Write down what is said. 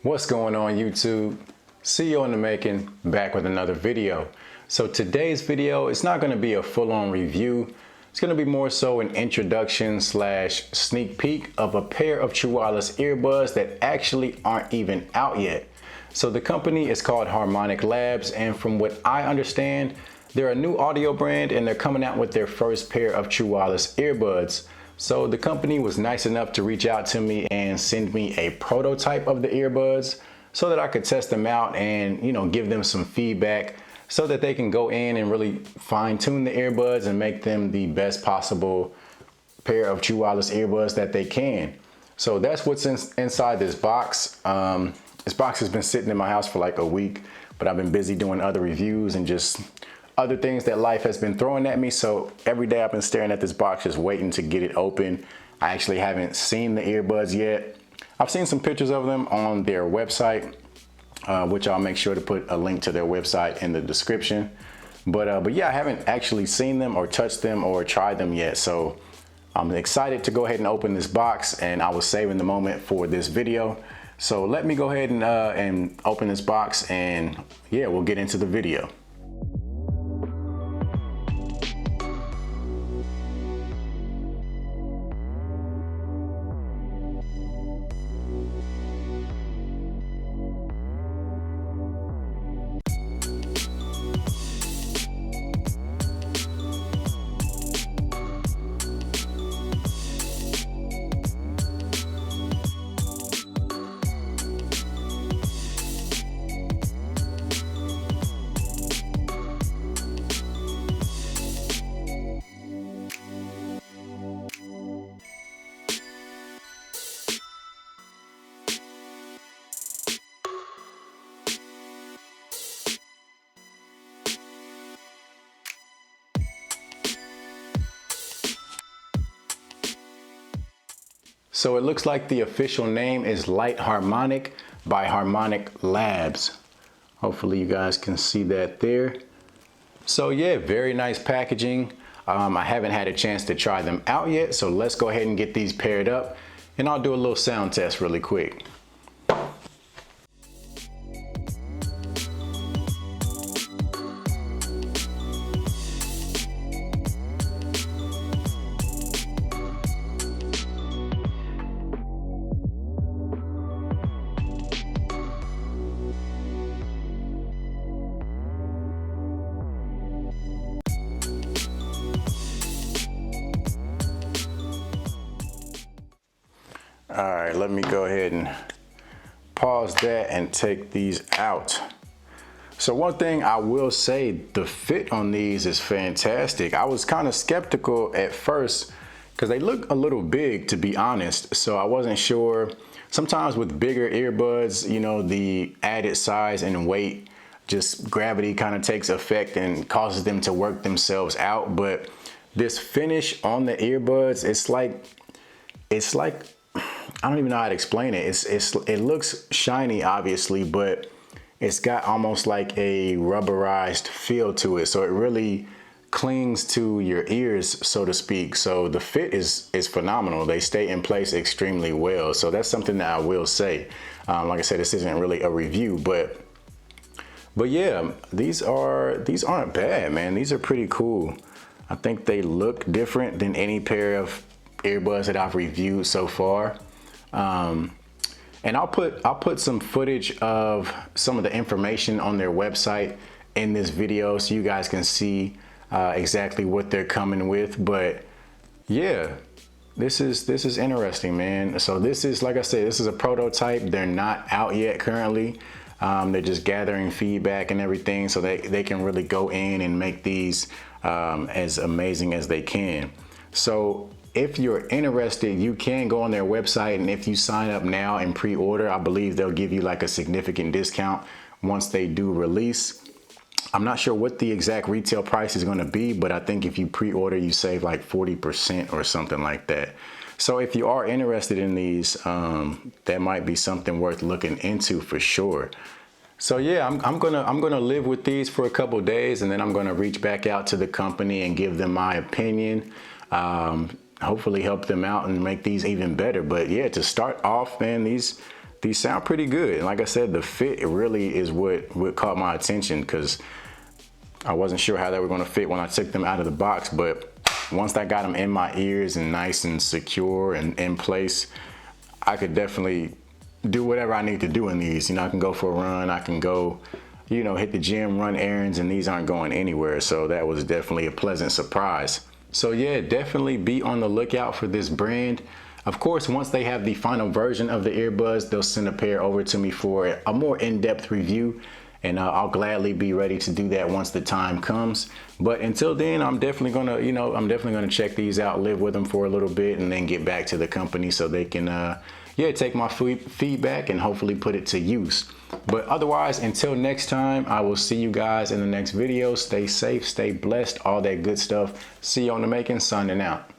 What's going on YouTube? CEO in the making, back with another video. So today's video, it's not going to be a full-on review. It's going to be more so an introduction slash sneak peek of a pair of true wireless earbuds that actually aren't even out yet. So the company is called Harmoniq Labs, and from what I understand, they're a new audio brand and they're coming out with their first pair of true wireless earbuds. So the company was nice enough to reach out to me and send me a prototype of the earbuds so that I could test them out and, give them some feedback so that they can go in and really fine tune the earbuds and make them the best possible pair of true wireless earbuds that they can. So that's what's inside this box. This box has been sitting in my house for like a week, but I've been busy doing other reviews and just other things that life has been throwing at me. So every day I've been staring at this box, just waiting to get it open. I actually haven't seen the earbuds yet. I've seen some pictures of them on their website, which I'll make sure to put a link to their website in the description. But yeah, I haven't actually seen them or touched them or tried them yet. So I'm excited to go ahead and open this box, and I was saving the moment for this video. So let me go ahead and open this box, and yeah, we'll get into the video. So it looks like the official name is Lytte Harmoniq by Harmoniq Labs. Hopefully you guys can see that there. So yeah, very nice packaging. I haven't had a chance to try them out yet, so let's go ahead and get these paired up, and I'll do a little sound test really quick. All right, let me go ahead and pause that and take these out. So one thing I will say, the fit on these is fantastic. I was kind of skeptical at first because they look a little big, to be honest. So I wasn't sure. Sometimes with bigger earbuds, the added size and weight, just gravity kind of takes effect and causes them to work themselves out. But this finish on the earbuds, it's like, I don't even know how to explain it. It looks shiny, obviously, but it's got almost like a rubberized feel to it. So it really clings to your ears, so to speak. So the fit is phenomenal. They stay in place extremely well. So that's something that I will say. Like I said, this isn't really a review, but yeah, these aren't bad, man. These are pretty cool. I think they look different than any pair of earbuds that I've reviewed so far. And I'll put some footage of some of the information on their website in this video so you guys can see exactly what they're coming with. But yeah, this is interesting, man. So this is, like I said, this is a prototype. They're not out yet currently. They're just gathering feedback and everything so they can really go in and make these as amazing as they can. So if you're interested, you can go on their website, and if you sign up now and pre-order, I believe they'll give you like a significant discount once they do release. I'm not sure what the exact retail price is going to be, but I think if you pre-order, you save like 40% or something like that. So if you are interested in these, that might be something worth looking into for sure. So yeah, I'm gonna live with these for a couple days, and then I'm gonna reach back out to the company and give them my opinion. Hopefully help them out and make these even better. But yeah, to start off, man, these these sound pretty good. And like I said, the fit, it really is what caught my attention, because I wasn't sure how they were gonna fit when I took them out of the box, but once I got them in my ears and nice and secure and in place, I could definitely do whatever I need to do in these. You know, I can go for a run, I can go, you know, hit the gym, run errands, and these aren't going anywhere. So that was definitely a pleasant surprise. So yeah, definitely be on the lookout for this brand. Of course, once they have the final version of the earbuds, they'll send a pair over to me for a more in-depth review, and I'll gladly be ready to do that once the time comes. But until then, I'm definitely gonna, you know, I'm definitely gonna check these out, live with them for a little bit, and then get back to the company so they can, yeah, take my feedback and hopefully put it to use. But otherwise, until next time, I will see you guys in the next video. Stay safe, stay blessed, all that good stuff. See you on the making, signing out.